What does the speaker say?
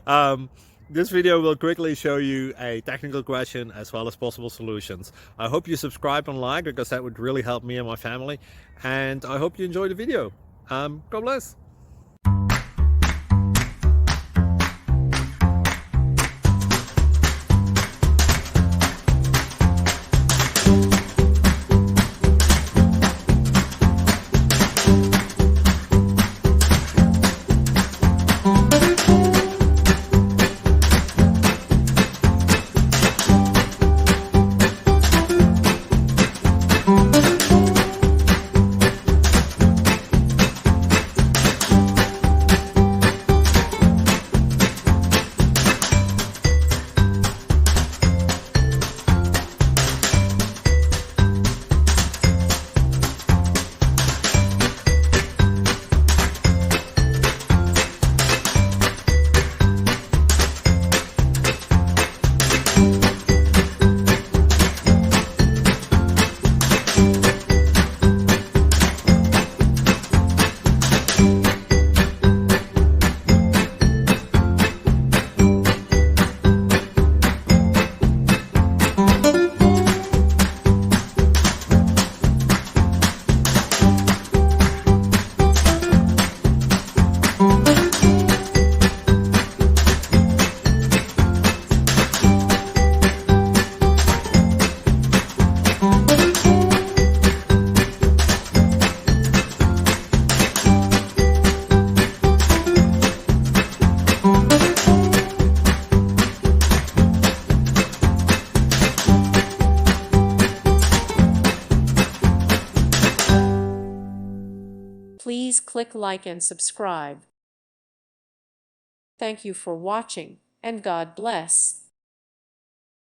um, this video will quickly show you a technical question as well as possible solutions. I hope you subscribe and like, because that would really help me and my family. And I hope you enjoy the video. God bless. Please click like and subscribe. Thank you for watching, and God bless.